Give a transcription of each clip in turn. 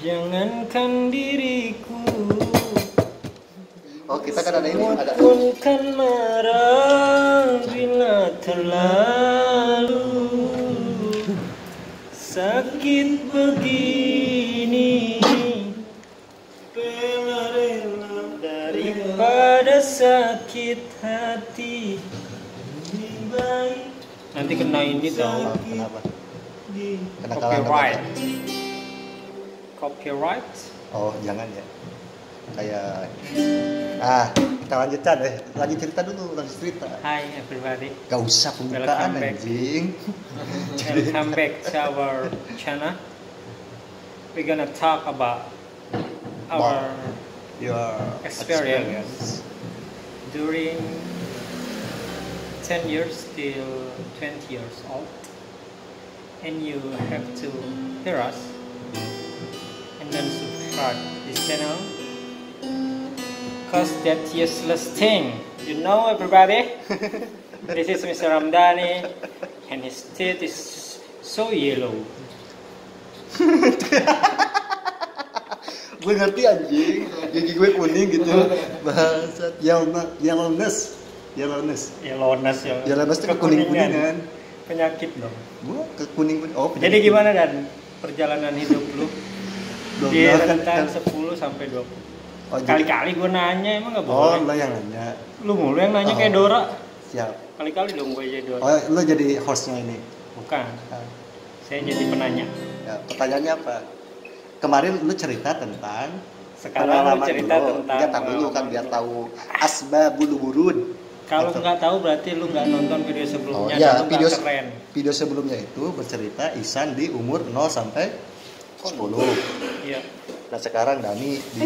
Jangankan diriku. Oh, kita kan ada ini, ada. Pun kan marah bila terlalu sakit begini. Daripada sakit hati. Nanti kena ini dong. Kenapa? Kena Copyright. Copyright? Oh, jangan ya. Kayak kita lanjutkan deh. Lanjut cerita dulu, lanjut cerita. Hi everybody. Gak usah pembukaan Welcome back. anjing. Welcome back to our channel. We're gonna talk about our Your experience during 10 years till 20 years old, and you have to hear us and then subscribe this channel, cause that useless thing, you know everybody. This is Mr. Ramdhani and his teeth is so yellow. Gue ngerti anjing, gigi gue kuning gitu. Bahasa yellowness Ya. itu kekuning-kuningan. Penyakit dong. Gue kekuning-kuning. Oh, Jadi gimana dan perjalanan hidup lu di rentang 10 sampai 20? Oh, Kali-kali gue nanya emang gak Oh, boleh. lo yang nanya. Lu mulu yang nanya kayak Dora. Siap. Kali-kali dong gue jadi Dora. Oh, lo jadi hostnya ini. Bukan. Ah, Saya jadi penanya. Ya, pertanyaannya apa? Kemarin lu cerita tentang Sekarang lu cerita tentang Dia tahu dulu kan biar tahu asbabul wurud. Kalau nggak tahu berarti lu nggak nonton video sebelumnya. Oh, iya, dan lu video nggak keren. Video sebelumnya itu bercerita Ihsan di umur 0 sampai 10. Iya. Nah, sekarang Dani di...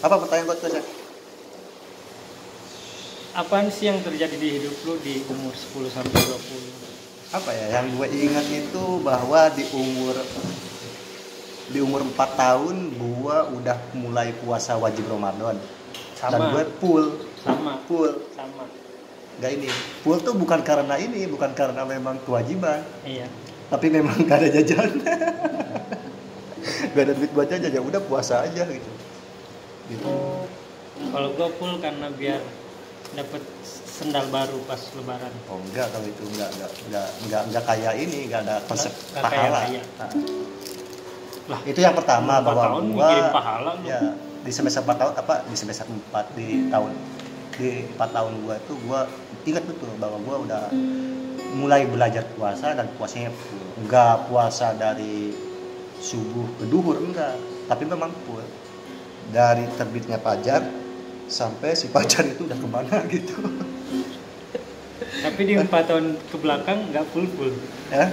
Apa pertanyaan buat gue? Apaan sih yang terjadi di hidup lu di umur 10 sampai 20? Apa ya yang gue ingat itu bahwa di umur 4 tahun gue udah mulai puasa wajib Ramadan. Sama. Dan gue full. Sama. Gak ini. Full tuh bukan karena memang kewajiban. Iya. Tapi memang gak ada jajan. Gak ada duit buat jajan, ya udah puasa aja gitu. Kalau gue full karena biar dapet sendal baru pas lebaran. Oh enggak, kalau itu enggak kayak ini, enggak ada konsep Nggak pahala. kayak. Nah, Lah, itu yang pertama 4 bahwa tahun gua mikirin pahala lu. ya di semester 4 tahun di semester 4 di 4 tahun gua itu gua ingat betul bahwa gua udah mulai belajar puasa dan puasanya full. Enggak puasa dari subuh ke duhur enggak, tapi memang full. Dari terbitnya fajar sampai si fajar itu udah kemana gitu. Tapi di 4 tahun ke belakang nggak full. Ya?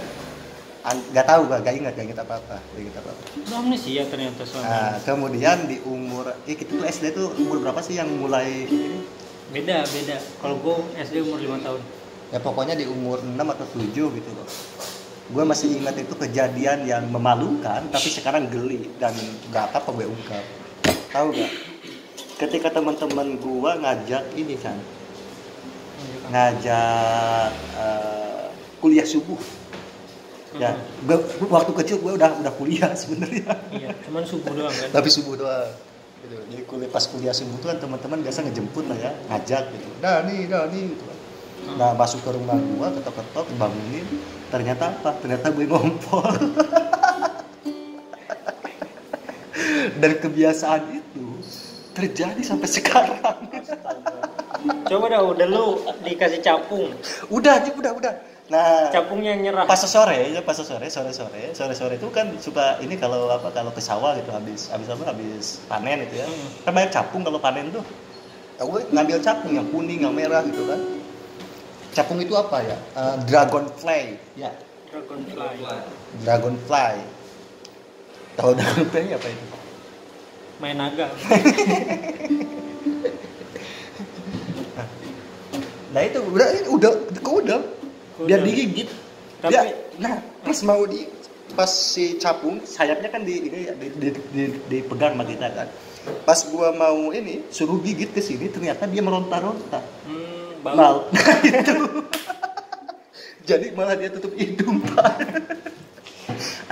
Nggak tahu, nggak ingat apa-apa. Udah amnesia ternyata selama Nah, kemudian di umur, kita tuh SD tuh umur berapa sih yang mulai ini? Beda. Kalau gue SD umur 5 tahun. Ya pokoknya di umur 6 atau 7 gitu loh. Gue masih ingat itu kejadian yang memalukan, tapi sekarang geli dan nggak apa-apa gue ungkap. Tahu nggak? Ketika teman-teman gue ngajak ini kan, ngajak kuliah subuh. Ya, waktu kecil gue udah kuliah sebenarnya. Iya, cuman subuh doang kan. Tapi subuh doang. Gitu. Jadi pas kuliah subuh tuh kan teman-teman biasa ngejemput lah ya, ngajak gitu. Dani gitu kan. Nah, masuk ke rumah gua, ketok-ketok, bangunin. Ternyata apa? Ternyata gue ngompol. Dan kebiasaan itu terjadi sampai sekarang. Coba udah lu dikasih capung. Udah. Nah, Capungnya yang nyerah. pas sore itu kan suka ini kalau ke sawah gitu habis panen itu ya. Kan banyak capung kalau panen tuh. Aku ngambil capung yang kuning, yang merah gitu kan. Capung itu apa ya? Dragonfly. Ya. Dragonfly. Tahu dragonfly apa itu? Main naga. Nah itu udah biar digigit. Tapi Pas si capung sayapnya kan dipegang sama kita kan. Pas gua mau ini suruh gigit ke sini ternyata dia meronta-ronta. Bau. Itu. Jadi malah dia tutup hidung, Pak.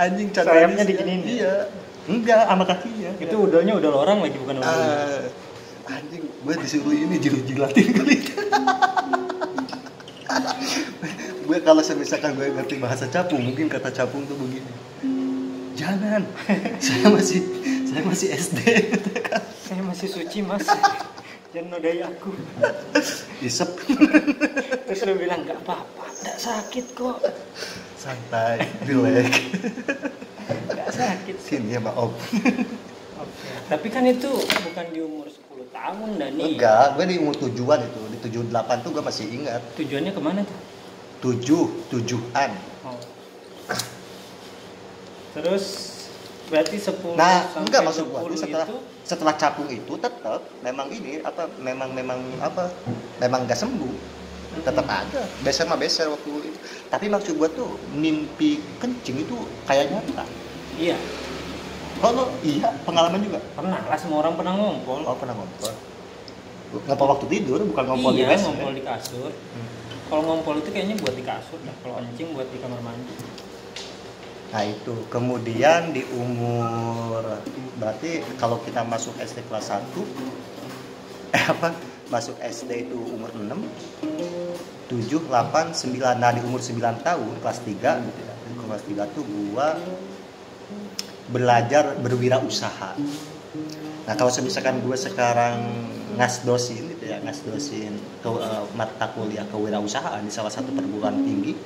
Anjing Sayapnya diginiin. Iya. Enggak, sama kakinya. Itu udahnya udah orang lagi, bukan udah. Anjing, gue disuruh ini jilat-jilatin kali. Gue kalau misalkan gue ngerti bahasa capung, mungkin kata capung tuh begini. Jangan, saya masih SD. Saya masih suci, Mas. Jangan nodai aku. Isep. Terus lu bilang nggak apa-apa, nggak sakit kok. Santai, relax. Nggak sakit. Sini ya maaf. Oke. Tapi kan itu bukan di umur 10 tahun, Dani. Enggak, gue di umur 7-an itu. Di 7-8 tuh gue masih ingat. Tujuannya kemana tuh? 7-7an. Oh. Terus berarti 10 Nah, sampai enggak maksud gua 20 setelah capung itu tetap memang ini apa memang enggak sembuh. Tetap ada. Beser mah beser waktu itu. Tapi maksud gua tuh mimpi kencing itu kayak nyata. Iya. Kalau iya, pengalaman juga. Pernah lah, semua orang pernah ngompol. Oh, pernah ngompol. Ngompol waktu tidur, bukan ngompol di Iya, WC. ngompol di kasur. Kalau ngompol itu kayaknya buat di kasur dah. Kalau kencing buat di kamar mandi. Nah itu, kemudian di umur, berarti kalau kita masuk SD kelas 1, masuk SD itu umur 6, 7, 8, 9, nah di umur 9 tahun, kelas 3 gitu ya, di kelas 3 tuh gua belajar berwirausaha. Nah kalau misalkan gue sekarang ngasdosin gitu ya, ngasdosin ke mata kuliah kewirausahaan di salah satu perguruan tinggi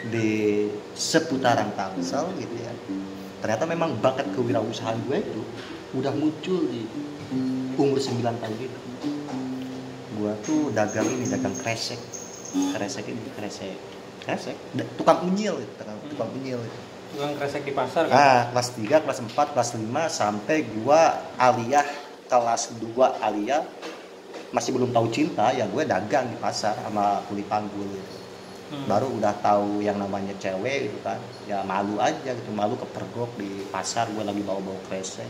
di seputaran Tangsel gitu ya. Ternyata memang bakat kewirausahaan gue itu udah muncul di umur 9 tahun itu. Gue tuh dagang kresek. Tukang unyil gitu, tukang unyil gitu. Tukang kresek di pasar kan? Nah, kelas 3, kelas 4, kelas 5 sampai gue aliyah kelas 2 aliyah masih belum tahu cinta ya, gue dagang di pasar sama kuli panggul gitu. Baru udah tahu yang namanya cewek gitu kan, ya malu aja gitu, malu kepergok di pasar gue lagi bawa-bawa kresek.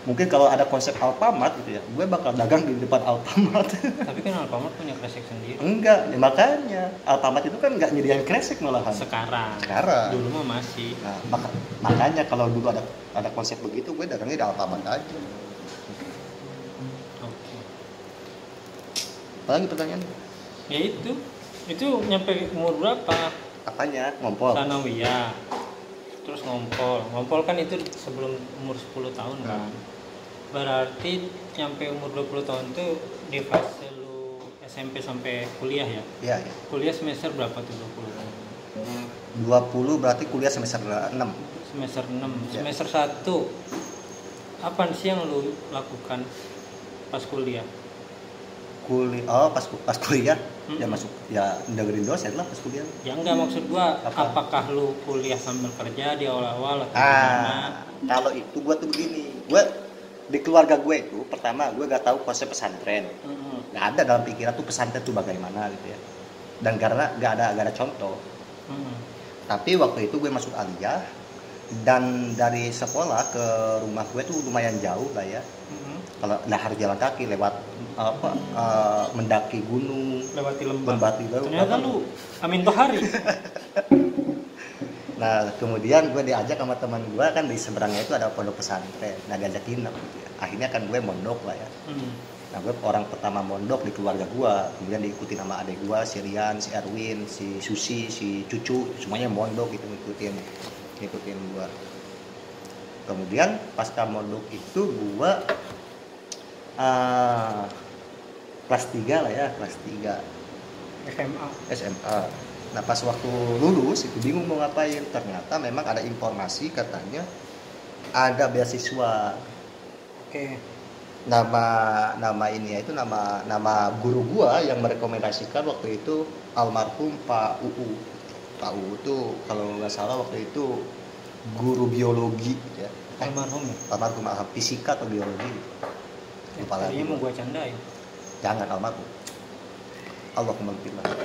Mungkin kalau ada konsep Alfamart gitu ya, gue bakal dagang di depan Alfamart. Tapi kan Alfamart punya kresek sendiri. Enggak, ya makanya Alfamart itu kan nggak nyediain kresek malahan. Sekarang. Dulu mah masih. Nah, makanya kalau dulu ada konsep begitu, gue dagangnya di Alfamart aja. Oke. Apalagi pertanyaan? Ya itu nyampe umur berapa? Apanya? Ngompol? Sanawiyah. Terus ngompol kan itu sebelum umur 10 tahun kan. Berarti nyampe umur 20 tahun tuh di fase lu SMP sampai kuliah ya? Iya. Kuliah semester berapa tuh 20 tahun? 20 berarti kuliah semester 6. Semester 6. Ya. Semester 1 apa sih yang lu lakukan pas kuliah? Pas kuliah ya masuk ya dengerin dosen lah pas kuliah. Ya enggak, maksud gua apakah lu kuliah sambil kerja di awal-awal atau gimana? Kalau itu gua tuh begini, gua di keluarga gue itu pertama gue gak tahu konsep pesantren. Gak ada dalam pikiran tuh pesantren tuh bagaimana gitu ya. Dan karena gak ada contoh. Tapi waktu itu gue masuk aliyah dan dari sekolah ke rumah gue tuh lumayan jauh lah ya. Kalau harus jalan kaki lewat mendaki gunung, lewati lembah. Ternyata lu Amin Tohari. Nah kemudian gue diajak sama teman gue kan di seberangnya itu ada pondok pesantren. Nah diajak nginep gitu ya. Akhirnya kan gue mondok lah ya. Nah gue orang pertama mondok di keluarga gue. Kemudian diikuti nama adik gue, si Rian, si Erwin, si Susi, si Cucu, semuanya mondok gitu ngikutin gue. Kemudian pasca mondok itu gue kelas 3 lah ya, kelas 3 SMA. Nah pas waktu lulus itu bingung mau ngapain. Ternyata memang ada informasi katanya ada beasiswa. Oke. Nama ini ya itu nama guru gua yang merekomendasikan waktu itu almarhum Pak UU. Pak UU itu kalau nggak salah waktu itu guru biologi ya. Almarhum fisika atau biologi. Lupa lagi. Tadinya mau gua candain. Jangan almarhum. Allahumma gfirlah.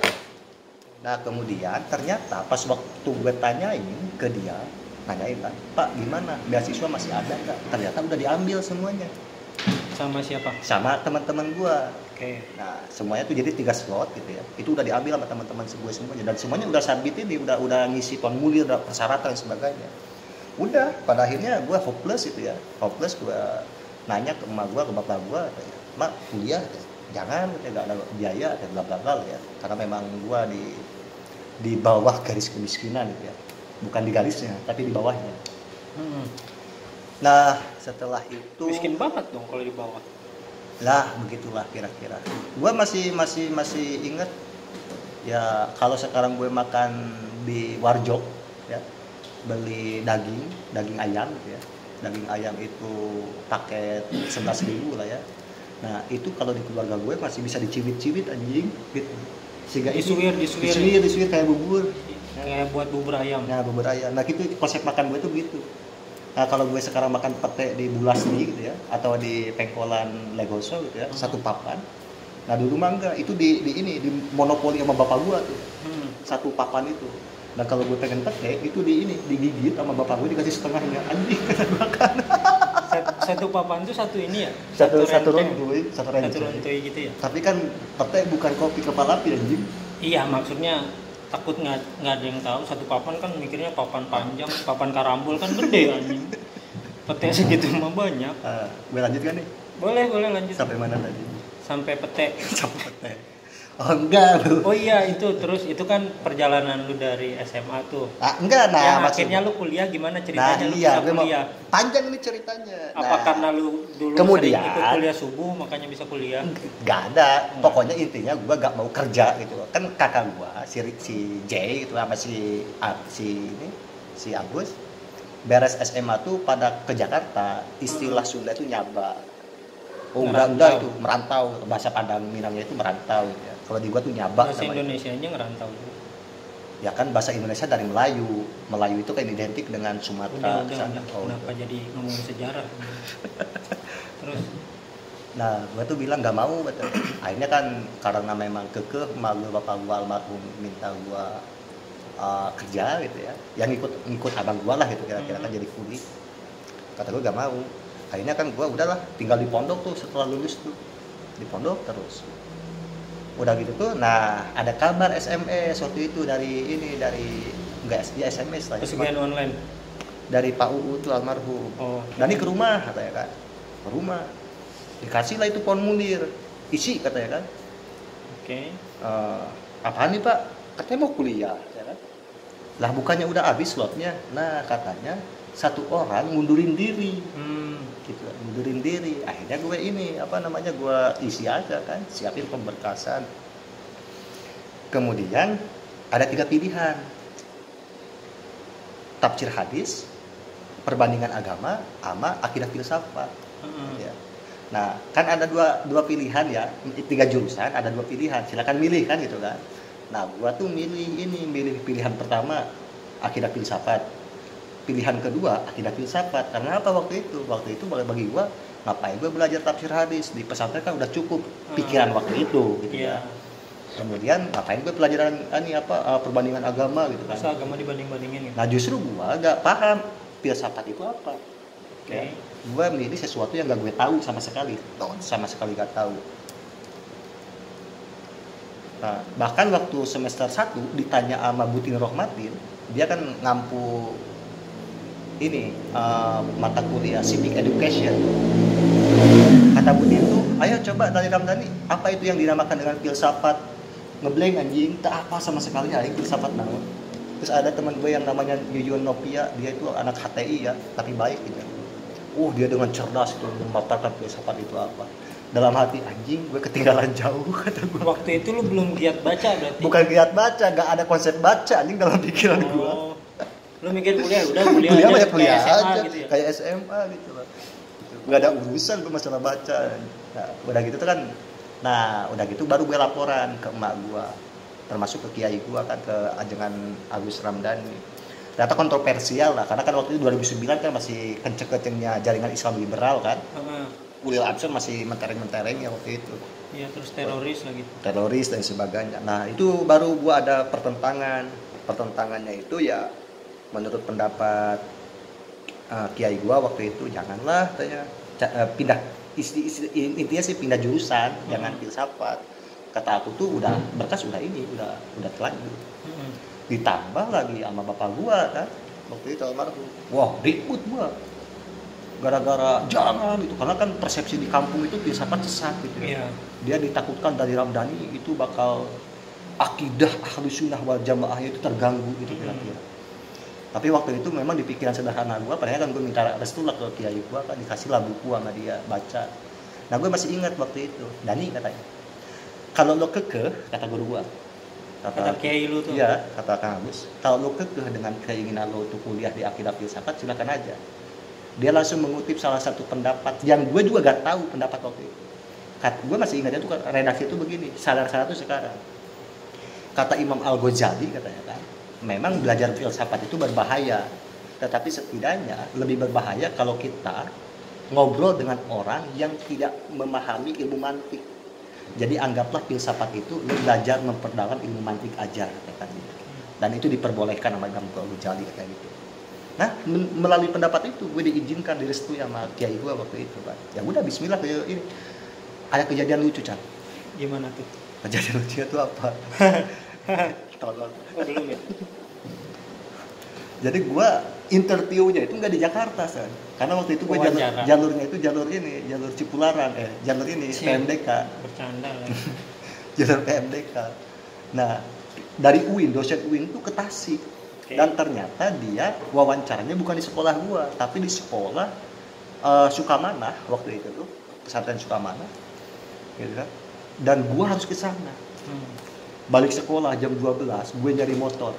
Nah kemudian ternyata pas waktu gue tanyain ke dia, nanyain kan, Pak gimana beasiswa masih ada nggak? Ternyata udah diambil semuanya. Sama siapa? Sama teman-teman gue. Oke. Nah semuanya tuh jadi 3 slot gitu ya. Itu udah diambil sama teman-teman gue semuanya dan semuanya udah submit ini, udah ngisi formulir, udah persyaratan dan sebagainya. Udah pada akhirnya gue hopeless itu ya, hopeless. Gue nanya ke emak gue, ke bapak gue, mak kuliah jangan, nggak ada biaya, bla bla bla ya, karena memang gue di bawah garis kemiskinan gitu ya, bukan di garisnya tapi di bawahnya. Nah setelah itu Miskin banget dong kalau di bawah. lah begitulah kira-kira. Gue masih ingat ya, kalau sekarang gue makan di warjok ya, beli daging ayam gitu ya, daging ayam itu paket 11.000 lah ya. Nah itu kalau di keluarga gue masih bisa dicibit-cibit anjing gitu, sehingga disuir kayak bubur, kayak buat bubur ayam. nah bubur ayam. Nah gitu konsep makan gue tuh gitu. Nah kalau gue sekarang makan pete di Bulasdi gitu ya, atau di pengkolan Legoso gitu ya, satu papan. Nah dulu mah enggak, itu di monopoli sama bapak gue tuh, satu papan itu. Nah kalau gue pengen pete itu digigit sama bapak gue, dikasih setengahnya, anjing kata gue kan. Satu papan itu satu ini ya, satu rentoy gitu ya. Tapi kan pete bukan kopi kepala api anjing. Iya, maksudnya takut nggak ada yang tahu. Satu papan kan mikirnya papan panjang, papan karambol kan gede anjing. Pete segitu mah banyak. Gue lanjut kan nih? Boleh lanjut. Sampai mana tadi? Sampai pete. Sampai pete. Oh enggak lu. Oh iya, itu terus itu kan perjalanan lu dari SMA tuh. Enggak, nah akhirnya lu kuliah gimana ceritanya? Nah, lu iya, bisa kuliah. Panjang ini ceritanya. Apa karena lu dulu kemudian, sering ikut kuliah subuh makanya bisa kuliah? Enggak ada. Pokoknya intinya gua gak mau kerja gitu. Kan kakak gua si J itu sama si Agus beres SMA tuh pada ke Jakarta, istilah Sunda itu nyaba. Oh enggak itu merantau, bahasa Padang Minangnya itu merantau gitu ya. Kalau di gua tuh nyaba. Bahasa Indonesianya ngerantau. Ya kan bahasa Indonesia dari Melayu. Melayu itu kan identik dengan Sumatera. Kenapa jadi ngomongin sejarah? Terus? Nah, gua tuh bilang nggak mau, betul. Akhirnya kan karena memang kekeh, emak gua, bapak gua almarhum minta gua kerja gitu ya. Yang ngikut abang gua lah gitu, kira-kira kan jadi kuli. Kata gua nggak mau. Akhirnya kan gua udahlah tinggal di pondok tuh setelah lulus tuh. Di pondok terus. Udah gitu tuh, nah ada kabar SMS waktu itu dari enggak ya SMS lah, pesugihan online dari Pak UU tuh almarhum. Dan ini ke rumah katanya kan, ke rumah dikasih lah itu formulir, isi katanya kan. Apaan nih Pak? Katanya mau kuliah ya kan. Lah bukannya udah habis slotnya. Nah katanya satu orang ngundurin diri. Gitu, mundurin diri. Akhirnya gue gue isi aja kan, siapin pemberkasan. Kemudian ada 3 pilihan, tafsir hadis, perbandingan agama, sama akidah filsafat. Ya. Nah kan ada dua pilihan ya, 3 jurusan ada 2 pilihan, silakan milih kan gitu kan. Nah gue tuh milih pilihan pertama akidah filsafat. Pilihan kedua akidah filsafat. Karena apa waktu itu bagi gua ngapain gua belajar tafsir hadis, di pesantren kan udah cukup pikiran waktu itu gitu ya. Kemudian ngapain gua pelajaran perbandingan agama gitu kan. Masa agama dibanding-bandingin gitu. Nah justru gua gak paham filsafat itu apa. Ya. Gua milih sesuatu yang gak gue tahu sama sekali gak tahu. Nah, bahkan waktu semester 1 ditanya sama Butin Rohmatin, dia kan ngampu mata kuliah civic education. Kata Budi itu, ayo coba dari Ramdhani, apa itu yang dinamakan dengan filsafat? Ngeblank anjing, tak apa sama sekali aing filsafat naon. Terus ada teman gue yang namanya Yuyun Novia, dia itu anak HTI ya, tapi baik gitu. Dia dengan cerdas itu memaparkan filsafat itu apa. Dalam hati anjing, gue ketinggalan jauh kata gue. Waktu itu lu belum giat baca berarti? Bukan giat baca, gak ada konsep baca anjing dalam pikiran gue. Lu mikir kuliah aja, kuliah aja gitu ya? Kayak SMA gitu lah. Nggak ada urusan gue masalah baca. Nah, udah gitu tuh kan. Nah, udah gitu baru gue laporan ke emak gue, termasuk ke kiai gue kan, ke ajengan Agus Ramdhani. Ternyata kontroversial lah, karena kan waktu itu 2009 kan masih kenceng-kencengnya jaringan Islam liberal kan. Ulil Absar masih mentereng-mentereng ya waktu itu. Iya, terus teroris lagi. Teroris dan sebagainya. Nah, itu baru gue ada pertentangan. Pertentangannya itu ya menurut pendapat kiai gua waktu itu, janganlah tanya pindah intinya sih pindah jurusan, jangan filsafat. Kata aku tuh udah berkas udah terlanjur. Ditambah lagi sama bapak gua kan, waktu itu almarhum. Wah ribut gua gara-gara jangan itu, karena kan persepsi di kampung itu filsafat sesat gitu ya. Iya. Dia ditakutkan dari Ramdhani itu bakal akidah Ahlus Sunnah wal Jamaah itu terganggu gitu kira-kira. Tapi waktu itu memang di pikiran sederhana gua, padahal kan gua minta restu lah ke kiai gua, kan dikasih lah buku sama dia baca. Nah gua masih ingat waktu itu, Dani katanya, kalau lo kekeh, kata guru gua, Kata kiai lu tuh. iya, kata Kang Agus, kalau lo kekeh dengan keinginan lo untuk kuliah di akidah filsafat, silakan aja. Dia langsung mengutip salah satu pendapat yang gue juga gak tahu pendapat waktu itu. Gue masih ingatnya tuh redaksi itu begini, sadar-sadar tuh sekarang. Kata Imam Al-Ghazali katanya kan, memang belajar filsafat itu berbahaya, tetapi setidaknya lebih berbahaya kalau kita ngobrol dengan orang yang tidak memahami ilmu mantik. Jadi anggaplah filsafat itu lo belajar memperdalam ilmu mantik aja, kan gitu. Dan itu diperbolehkan sama Imam Al-Ghazali kayak gitu. Nah, melalui pendapat itu gue diizinkan, direstui sama kiai gue waktu itu, Pak. Ya udah bismillah ini. Ada kejadian lucu, Chan. Gimana tuh? Kejadian lucunya tuh apa? Tolong. Belum ya? Jadi gue interviewnya itu nggak di Jakarta, San. Karena waktu itu gue jalurnya itu jalur Cipularang, jalur ini PMDK. Bercanda lah. Jalur PMDK. Nah, dari UIN, dosen UIN itu ke Tasik. Okay. Dan ternyata dia wawancaranya bukan di sekolah gua, tapi di sekolah Sukamanah waktu itu tuh, pesantren Sukamanah, gitu kan. Dan gua harus ke sana. Balik sekolah jam 12, gue nyari motor.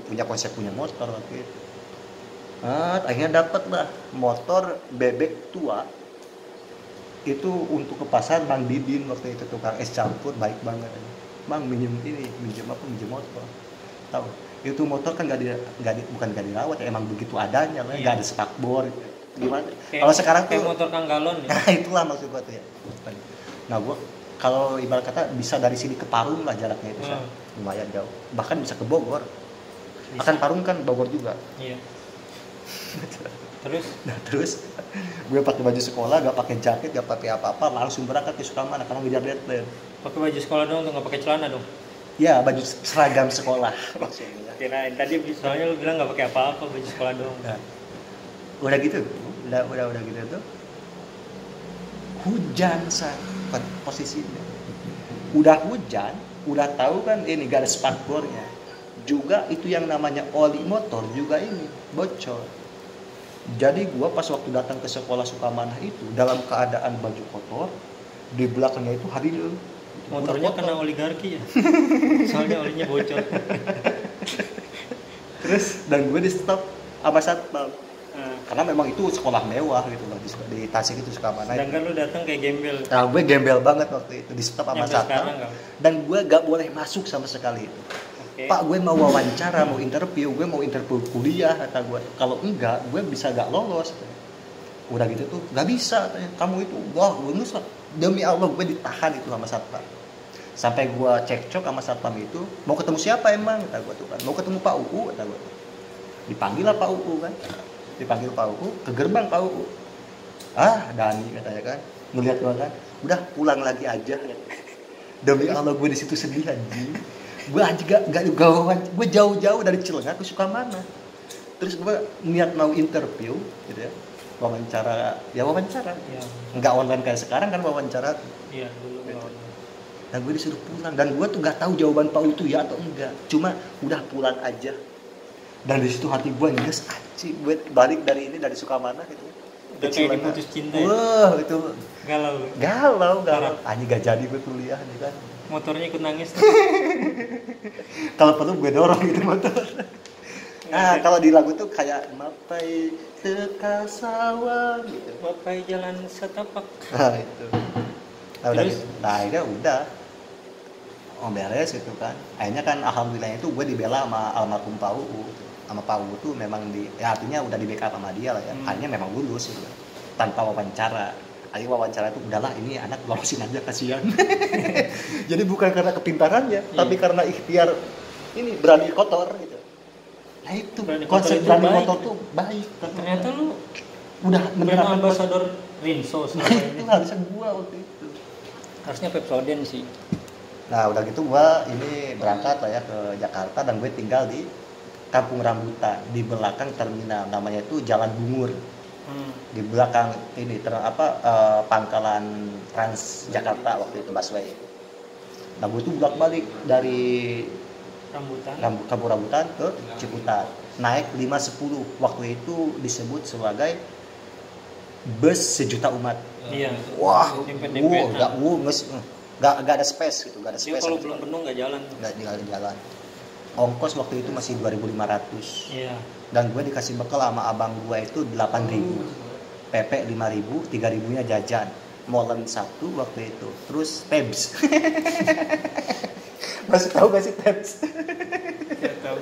Punya konsep punya motor waktu itu. Akhirnya dapet lah motor bebek tua. Itu untuk ke pasar Bang Didin waktu itu, tukang es campur, baik banget. Bang minjem motor. Tahu? Itu motor kan bukan gak dirawat ya, emang begitu adanya lah, nggak ada spakbor gimana. Kalau sekarang tuh motor Kang Galon ya. Nah itulah maksud gua tuh ya. Nah gua kalau ibarat kata bisa dari sini ke Parung lah jaraknya itu, lumayan jauh. Bahkan bisa ke Bogor. Bisa. Akan Parung kan Bogor juga. Iya. Terus gue pakai baju sekolah, gak pakai jaket, gak pakai apa-apa, langsung berangkat ke Sukamana karena ngejar deadline. Pakai baju sekolah dong, nggak pakai celana dong? Ya baju seragam sekolah maksudnya. Kirain tadi soalnya lu bilang nggak pakai apa-apa, baju sekolah doang. Nah, udah gitu tuh hujan posisinya. Udah hujan, udah tahu kan ini gak ada spakbornya. Juga itu yang namanya oli motor juga ini bocor. Jadi gua pas waktu datang ke sekolah Sukamanah itu dalam keadaan baju kotor, di belakangnya itu Haridul. Motornya kena oligarki ya. Soalnya olinya bocor. Terus dan gue di stop sama satpam. Karena memang itu sekolah mewah gitu loh di Tasik itu Sukamana. Sedangkan lu datang kayak gembel. Nah, gue gembel banget waktu itu di stop sama satpam. Dan gue gak boleh masuk sama sekali itu. Okay. Pak, gue mau wawancara, mau interview kuliah kata gue. Kalau enggak, gue bisa gak lolos. Udah gitu tuh, gak bisa. Kamu itu, wah, demi Allah gue ditahan itu sama satpam. Sampai gue cekcok sama satpam itu, mau ketemu siapa emang? Kata gue tuh kan, mau ketemu Pak UU, kata gue. Dipanggil lah Pak UU kan. Dipanggil Pak UU, ke gerbang Pak UU. Dani katanya kan, ngelihat gue kan, udah pulang lagi aja. Demi Allah gue di situ sedih anjing. Gue aja gak gue jauh-jauh dari Cilenga ke Sukamana. Terus gue niat mau interview, gitu ya. Wawancara. Ya. Nggak online kayak sekarang kan wawancara. Iya, dulu gitu. Dan gue disuruh pulang, dan gue tuh nggak tahu jawaban Pak itu ya atau enggak, cuma udah pulang aja. Dan di situ hati gue nges anjing, gue balik dari Sukamana gitu. Udah kayak diputus cinta ya? Wah itu galau. Anjing gak jadi gue kuliah nih kan. Motornya ikut nangis. Kalau perlu gue dorong gitu motor. Nah kalau di lagu tuh kayak mapai teka sawah gitu. Mapai jalan setapak. Nah itu. Akhirnya udah beres gitu kan. Akhirnya kan alhamdulillah itu gue dibela sama almarhum Pak UU. Sama Pak UU tuh memang artinya udah di backup sama dia lah ya. Akhirnya memang lulus gitu. Tanpa wawancara. Akhirnya wawancara itu udahlah ini anak lolosin aja kasihan. Jadi bukan karena kepintarannya, tapi karena ikhtiar ini berani kotor gitu. Nah itu konsep berani kotor tuh baik. Ternyata lu udah menerapkan ambasador Rinso. Nah itu harusnya gua waktu itu. Harusnya Pepsodent sih. Nah udah gitu gue ini berangkat lah ya ke Jakarta dan gue tinggal di Kampung Rambutan di belakang terminal, namanya itu Jalan Bungur. Di belakang ini pangkalan Trans Jakarta waktu itu busway. Nah gue tuh bolak-balik dari Kampung Rambutan ke Ciputat, naik 510. Waktu itu disebut sebagai bus sejuta umat. Iya. Wah, Dempet-dempetan. nggak ada space gitu, nggak ada Dia space. kalau belum penuh nggak jalan. Nggak jalan. Ongkos waktu itu masih 2.500. Iya. Dan gue dikasih bekal sama abang gue itu 8.000. PP 5.000, 3.000-nya jajan. Molen 1 waktu itu. Terus Tabs. Masih tahu gak sih Tabs? Saya tahu.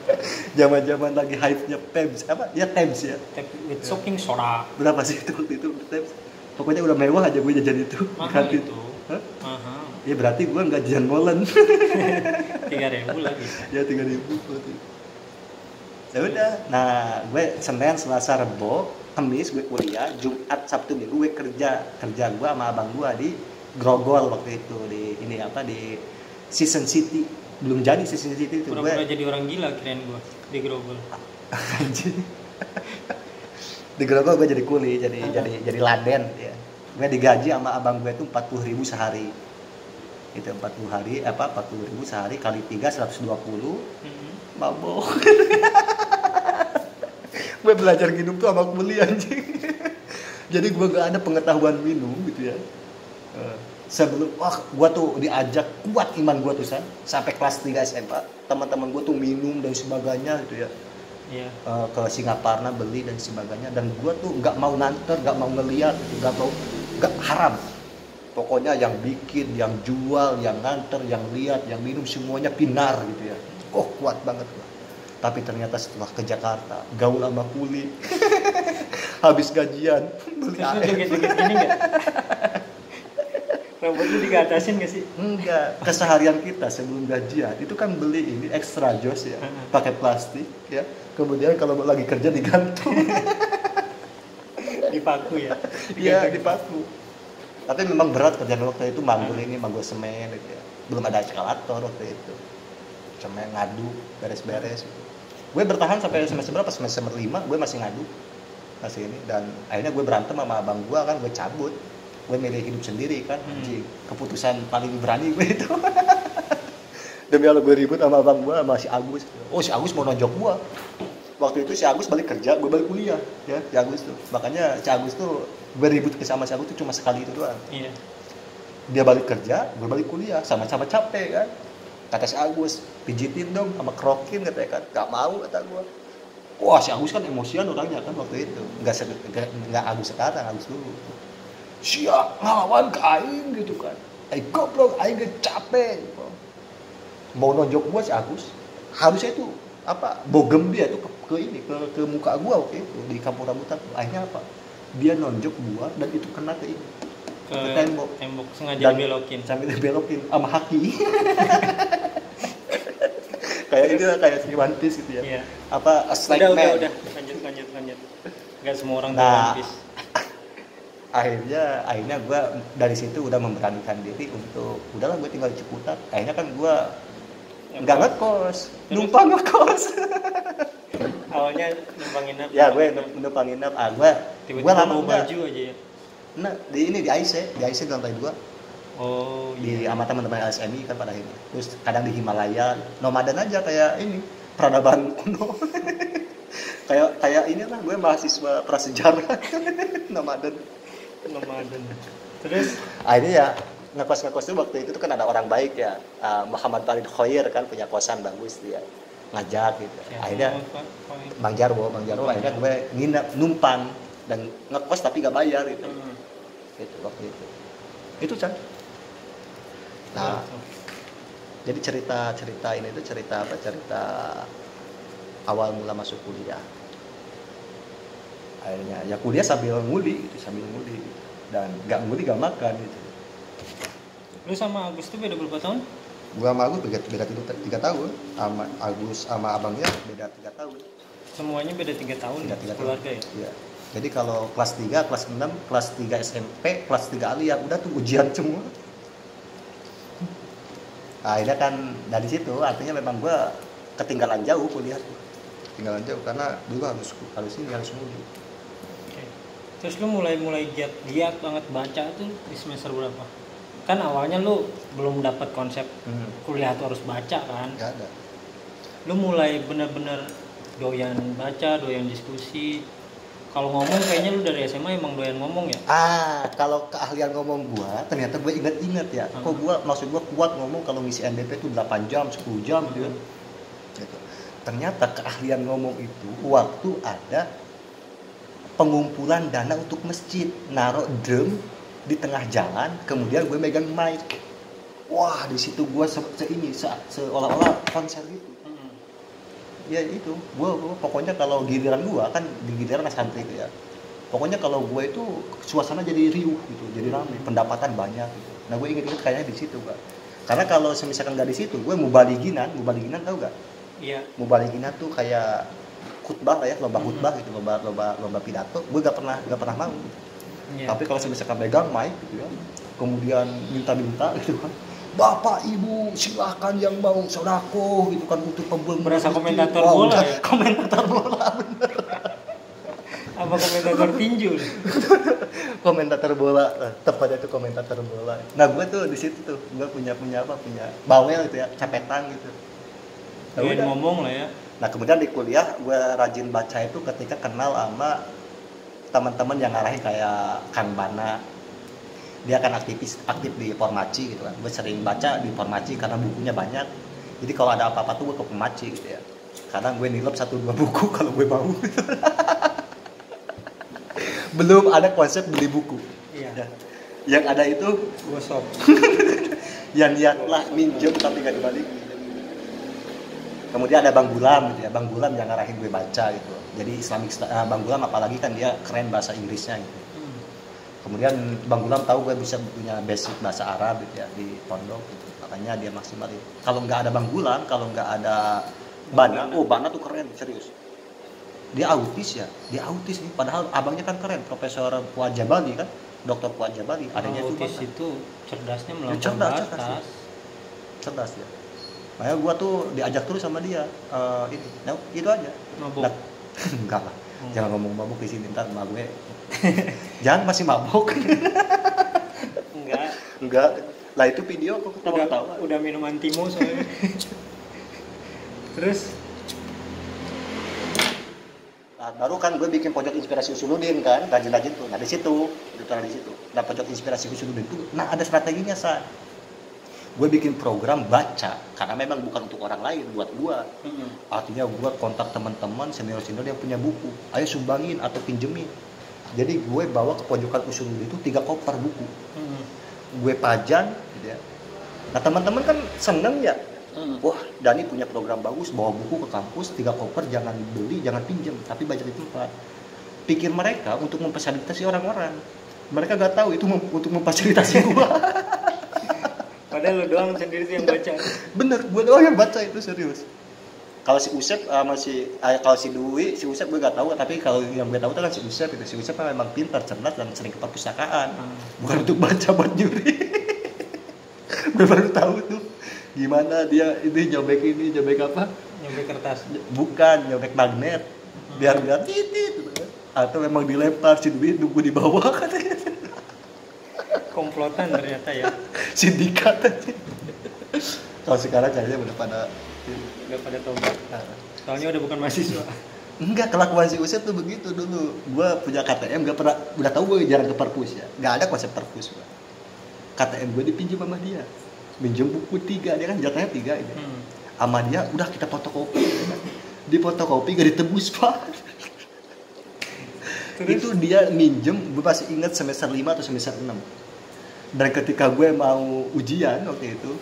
Zaman-zaman lagi hype-nya Tabs. Apa? Ya Tabs ya. Tapi with soaking soda. Berapa sih itu waktu itu Tabs? Pokoknya udah mewah aja gue jajan itu. Mahal Kantin. itu. Hah? Mahal. Ya berarti gue nggak jajan molen. 3.000 lagi. Ya 3.000 waktu itu. Ya udah. Nah, gue Senin, Selasa, Rebo, Kamis gue kuliah, Jumat, Sabtu, Minggu gue kerja gue sama abang gue di Grogol waktu itu, di Season City. Belum jadi Season City itu. Pura-pura jadi orang gila kirain gua di Grogol. Anjir. Di Grogol gue jadi kuli, jadi laden ya. Gue digaji sama abang gue itu 40.000 sehari. Itu 40.000 sehari kali 3 120. Mabok. Gue belajar minum tuh sama kuliah anjing. Jadi gue gak ada pengetahuan minum gitu ya. Sebelum gue tuh diajak, kuat iman gue tuh sampai kelas 3 SMA. Teman-teman gue tuh minum dan sebagainya gitu ya. Iya. Ke Singaparna beli dan sebagainya, dan gue tuh nggak mau nganter, nggak mau ngeliat, nggak haram. Pokoknya yang bikin, yang jual, yang nganter, yang lihat, yang minum semuanya pinar gitu ya. Kuat banget gue. Tapi ternyata setelah ke Jakarta, gaul sama kuli, habis gajian beli Terus lu air. joget-joget gini nggak? Rambut lu digatasin nggak sih? Enggak, keseharian kita sebelum gajian itu kan beli ini extra jos ya, pakai plastik ya. Kemudian kalau lagi kerja digantung. Dipaku ya? Iya, dipaku. Tapi memang berat kerjaan waktu itu, manggul semen gitu ya. Belum ada eskalator waktu itu. Cuma ngadu, beres-beres gitu. Gue bertahan sampai semester berapa? Semester 5 gue masih ngadu. Masih ini, dan akhirnya gue berantem sama abang gue kan, gue cabut. Gue milih hidup sendiri kan. Anjing, keputusan paling berani gue itu. Demi Allah gue ribut sama abang gue, sama si Agus. Si Agus mau nonjok gue. Waktu itu si Agus balik kerja, gue balik kuliah ya, si Agus tuh. Makanya si Agus tuh, gue ribut sama si Agus tuh cuma sekali itu doang. Iya. Dia balik kerja, gue balik kuliah, sama-sama capek kan. Kata si Agus, pijitin dong sama kerokin katanya kan. Gak mau kata gue. Wah, si Agus kan emosian orangnya kan waktu itu. Enggak Agus sekarang, Agus dulu. Siap ngelawan ke aing gitu kan. Goblok, aing capek. Mau nonjok gue si Agus. Harusnya itu bogem dia tuh ke muka gua waktu itu di Kampung Rambutan. Akhirnya dia nonjok gua dan itu kena ke tembok sengaja dibelokin sambil dibelokin sama haki. kayak si One Piece gitu ya. Iya. Snake Man. Udah lanjut nggak semua orang tahu Nah, One Piece. akhirnya gua dari situ udah memberanikan diri untuk udahlah gue tinggal di Ciputat. Akhirnya kan gua nggak ngekos, numpang ngekos. Awalnya numpang nginep. Ya gue numpang nginep. Gue Tiba-tiba lama bawa baju aja ya. Nah di IC di lantai 2. Oh Di iya. sama teman-teman LSMI kan pada ini. Terus kadang di Himalaya, nomaden aja kayak ini peradaban kuno. kayak inilah gue mahasiswa prasejarah. Nomaden. Terus akhirnya ya ngekos tuh waktu itu kan ada orang baik ya, Muhammad Farid Khoir kan punya kosan bagus, dia ngajak gitu. ya, Akhirnya Bang Jarwo akhirnya gue nginep numpang dan ngekos tapi gak bayar gitu. Gitu waktu itu Chan. Nah, jadi cerita ini tuh cerita awal mula masuk kuliah. Akhirnya ya kuliah sambil nguli dan gak nguli gak makan gitu. Lu sama Agus tuh beda berapa tahun? Gua sama Agus beda 3 tahun, sama Agus sama abangnya beda 3 tahun. Semuanya beda 3 tahun. Beda 3 tahun. Keluarga ya? Iya. Jadi kalau kelas 3, kelas 6, kelas 3 SMP, kelas 3 aliyah udah tuh ujian semua. Nah, akhirnya kan dari situ artinya memang gua ketinggalan jauh kuliah tuh. ketinggalan jauh karena dulu harus ngulik. Oke. Terus lu mulai giat banget baca tuh di semester berapa? Kan awalnya lu belum dapat konsep kuliah tuh harus baca kan? Nggak ada. Lu mulai bener-bener doyan baca, doyan diskusi. Kalau ngomong kayaknya lu dari SMA emang doyan ngomong ya? Kalau keahlian ngomong gua, ternyata gua inget-inget ya. Maksud gua kuat ngomong kalau ngisi NDP tuh 8 jam, 10 jam gitu. Gitu. Ternyata keahlian ngomong itu waktu ada pengumpulan dana untuk masjid, naruh drum di tengah jalan, kemudian gue megang mic. Wah, di situ gue seolah-olah konser gitu. Ya itu, gue pokoknya kalau giliran gue kan di giliran santri itu ya. Pokoknya kalau gue itu suasana jadi riuh gitu, jadi ramai, pendapatan banyak gitu. Nah gue inget-inget kayaknya di situ Pak. Karena kalau misalkan nggak di situ, gue mubaliginan tahu gak? Iya. Mubaliginan tuh kayak khutbah lah ya, lomba khutbah gitu, lomba pidato. Gue gak pernah mau. Iya. Tapi kalau misalkan megang mic gitu ya, kemudian minta gitu kan, Bapak Ibu silakan yang mau sodako gitu kan untuk pembangunan. Berasa komentator bola ya? Komentator bola bener. Apa komentator tinju? Komentator bola, tepatnya itu komentator bola. Nah gue tuh di situ tuh, gue punya bawel gitu ya, capetan gitu. Nah, ngomong lah ya. Nah kemudian di kuliah gue rajin baca itu ketika kenal sama teman-teman yang ngarahin kayak Kang Bana. Dia kan aktif di Formaci gitu kan. Gue sering baca di Formaci karena bukunya banyak. Jadi kalau ada apa-apa tuh gue ke Formaci gitu ya. Kadang gue nilep 1-2 buku kalau gue mau. Belum ada konsep beli buku. Iya. Yang ada itu gosok. Yang niatlah minjem tapi gak dibalik. Kemudian ada Bang Gulam gitu ya. Bang Gulam yang ngarahin gue baca gitu. Jadi Bang Gulam apalagi kan dia keren bahasa Inggrisnya gitu. Kemudian Bang Gulam tahu gue bisa punya basic bahasa Arab gitu ya di pondok gitu. Makanya dia maksimalin. Kalau nggak ada Bang Gulam, kalau nggak ada Bana, Bana tuh keren serius. Dia autis nih. Padahal abangnya kan keren, Profesor Fuad Jabali kan, Dokter Fuad Jabali. Adanya itu cerdasnya melampaui batas. Cerdas ya. Makanya gue tuh diajak terus sama dia. Itu aja. Mabuk? Enggak lah. Jangan ngomong mabuk di sini ntar sama gue. Jangan masih mabuk. Enggak. Lah itu video kok ketawa-ketawa. Udah minum antimo soalnya. Terus baru kan gue bikin pojok inspirasi Usuluddin kan, rajin-rajin tuh. Nah di situ. Nah pojok inspirasi Usuluddin tuh, nah ada strateginya gue bikin program baca karena memang bukan untuk orang lain, buat gue. Artinya gue kontak teman-teman senior yang punya buku, ayo sumbangin atau pinjemin. Jadi gue bawa ke pojokan Usuluddin itu 3 koper buku. Gue pajang gitu ya. Nah teman-teman kan seneng ya. Wah Dani punya program bagus, bawa buku ke kampus 3 koper, jangan beli, jangan pinjem, tapi baca di tempat. Pikir mereka untuk memfasilitasi orang-orang, mereka gak tahu itu untuk memfasilitasi gue. Padahal lo doang sendiri yang baca. Bener, gue doang yang baca itu serius. Kalau si Usep kalau si Dwi, si Usep gue gak tahu, tapi kalau yang gue tahu kan si Usep itu. Si Usep kan memang pintar, cerdas dan sering ke perpustakaan. Bukan untuk baca buat nyuri. Gue baru tahu tuh gimana dia ini nyobek apa? Nyobek kertas. Bukan, nyobek magnet. Biar enggak titit gitu. Atau memang dilempar si Dwi nunggu di bawah katanya. Komplotan ternyata ya. Sindikat aja. Kalau sekarang kayaknya udah pada tobat. Soalnya udah bukan mahasiswa. Enggak, kelakuan si Usep tuh begitu dulu. Gue punya KTM, gak pernah, udah tahu gue jarang ke perpus ya. Gak ada konsep perpus gue. KTM gue dipinjam sama dia. Minjem buku 3, dia kan jatahnya 3 ini. Sama dia, udah kita fotokopi. Di fotokopi gak ditebus Pak. Terus? Itu dia minjem, gue masih ingat semester 5 atau semester 6. Dan ketika gue mau ujian waktu itu,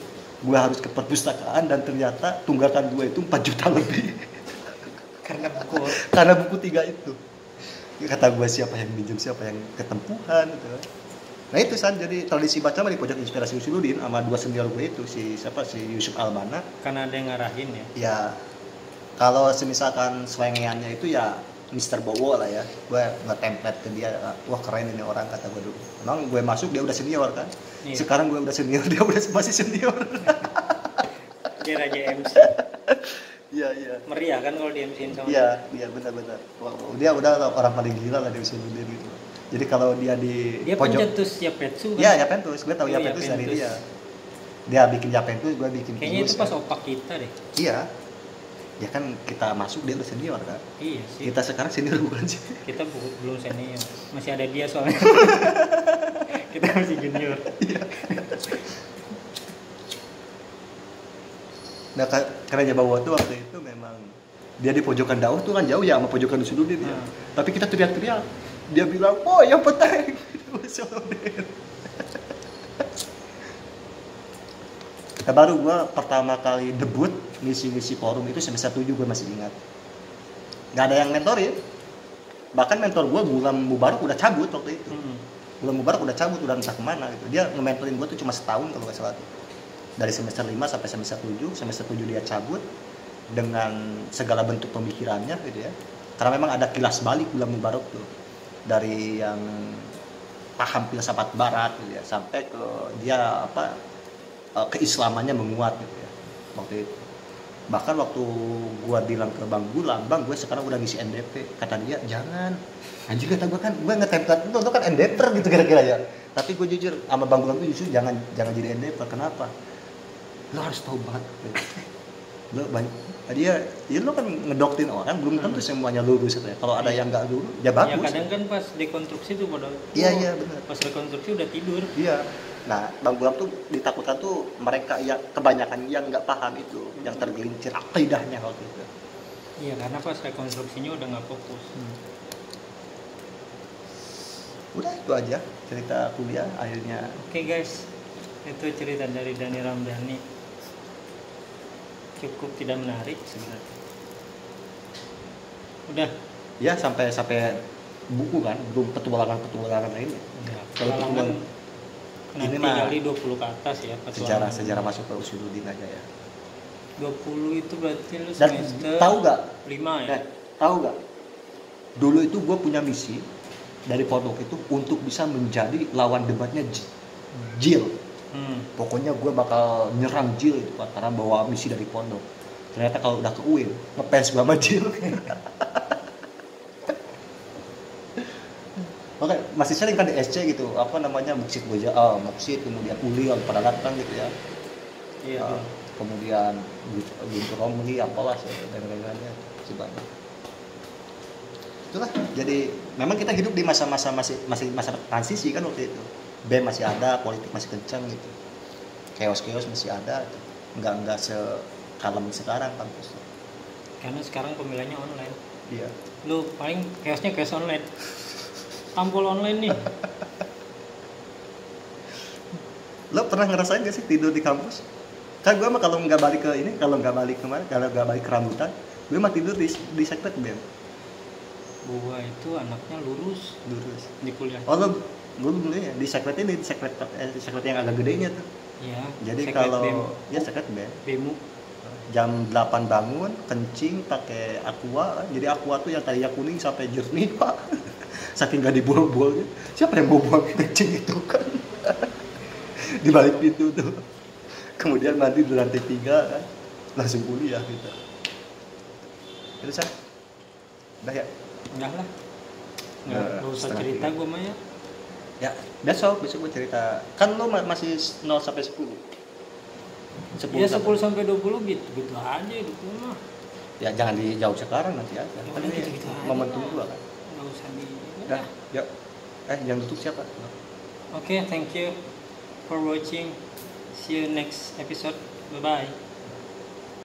gue harus ke perpustakaan dan ternyata tunggakan gue itu 4 juta lebih. Karena buku 3 itu. Kata gue siapa yang minjem, siapa yang ketempuhan gitu. Nah itu jadi tradisi baca di pojok inspirasi Usuluddin sama 2 senior gue itu, si Yusuf Albana. Karena ada yang ngarahin ya. Ya. Kalau misalkan swengeannya itu ya Mr. Bowo lah ya. Gue nge-template ke dia, wah keren ini orang kata gue dulu. Memang gue masuk dia udah senior kan. Iya. Sekarang gue udah senior, dia masih senior. Dia raja MC. Iya, iya. Meriah kan kalau di MC-in sama Iya, iya benar-benar. Wow, dia udah orang paling gila lah dari Suludin gitu. Jadi kalau dia di dia pencetus Yapetsu kan? Iya, Yapentus. Gue tahu Iya, Yapentus dari Yapentus. dia. Dia bikin Yapentus, gue bikin Kayaknya Kius, itu pas kan. opak kita deh. Iya. Ya kan kita masuk dia udah senior kan. Iya sih. Kita sekarang senior bukan sih? Kita belum senior. Masih ada dia soalnya. Kita masih junior. Nah, karena Jabawa tuh waktu itu memang dia di pojokan dakwah tuh kan jauh ya sama pojokan Suludin ya. Tapi kita teriak-teriak. Dia bilang, "Oh, yang peteng." Suludin. Nah, baru gue pertama kali debut ngisi-ngisi forum itu semester 7 gue masih ingat. Gak ada yang mentorin. Bahkan mentor gue Gulam Mubarak udah cabut waktu itu. Gulam Mubarak udah cabut, udah entah kemana gitu. Dia nge-mentorin gue tuh cuma setahun kalau gak salah. Dari semester 5 sampai semester 7. Semester 7 dia cabut dengan segala bentuk pemikirannya gitu ya. Karena memang ada kilas balik Gulam Mubarak tuh. Dari yang paham filsafat barat gitu ya, sampai ke dia keislamannya menguat gitu ya waktu itu. Bahkan waktu gua bilang ke Bang Gulam, "Bang, gue sekarang udah ngisi NDP." Kata dia, "Jangan." Anjir, kata gua kan, gua nge-template itu kan NDPer gitu kira-kira ya. Tapi gue jujur sama Bang Gulam itu justru jangan jadi NDPer. Kenapa? Lo harus tobat. Lo banyak dia lo kan ngedoktrin orang, belum tentu semuanya lurus gitu ya. Kalau ada yang nggak lurus, ya bagus. Ya kadang kan pas dekonstruksi tuh pada Iya benar. pas rekonstruksi udah tidur. Iya. Nah, Bang Gulam tuh ditakutkan tuh mereka yang kebanyakan yang nggak paham itu, yang tergelincir akidahnya waktu itu. Iya, karena pas rekonstruksinya udah nggak fokus. Udah itu aja cerita kuliah akhirnya. Oke guys, itu cerita dari Dani Ramdhani. Cukup tidak menarik sebenarnya. Udah. Ya sampai buku kan, belum petualangan lainnya. Ya, Kalau petualangan ini nanti mah kali 20 ke atas ya petualangan. sejarah masuk ke Usuluddin aja ya. 20 itu berarti lu Dan semester tahu nggak? 5 ya? Tahu nggak? Dulu itu gue punya misi dari pondok itu untuk bisa menjadi lawan debatnya Jil. Pokoknya gue bakal nyerang Jil itu kan, karena bawa misi dari pondok. Ternyata kalau udah ke UIN ngepes gue sama Jil. Oke, masih sering kan di SC gitu, Muksid Muksid, kemudian Uli pada datang gitu ya. Iya. Kemudian Guntur Romli apalah dan lain-lainnya sebanyak. Itulah, jadi memang kita hidup di masa-masa masih masa transisi kan waktu itu. BEM masih ada, politik masih kencang gitu. Chaos masih ada, gitu. Enggak sekalem sekarang kampus. Karena sekarang pemilihannya online. Iya. Lu paling chaosnya chaos online. Tampol online nih. Lo pernah ngerasain gak sih tidur di kampus? Kan gue mah kalau nggak balik ke Rambutan, gue mah tidur di sekret BEM. Gua itu anaknya lurus di kuliah. Oh lo dulu ya di sekret yang agak gedenya tuh. Iya. Jadi sekret kalau BEM. ya sekret BEM. BEMU. Jam 8 bangun, kencing pakai aqua. Jadi aqua tuh yang tadinya kuning sampai jernih, Pak. Saking gak dibuang-buangnya. Siapa yang mau buang kencing itu kan? Di balik pintu tuh. Kemudian mandi di lantai 3 kan. Langsung kuliah gitu. Itu sah. Udah ya? Enggak lah. Enggak usah cerita gue mah ya. Ya, besok gue cerita. Kan lo masih 0 sampai 10. Ya 10 sampai 20 gitu aja gitu mah. Ya jangan dijawab sekarang, nanti aja. Ya, Kan ini gitu aja. momentum gua kan. Enggak usah di. Dah, yuk. Yang tutup siapa? Oke, thank you for watching. See you next episode. Bye bye.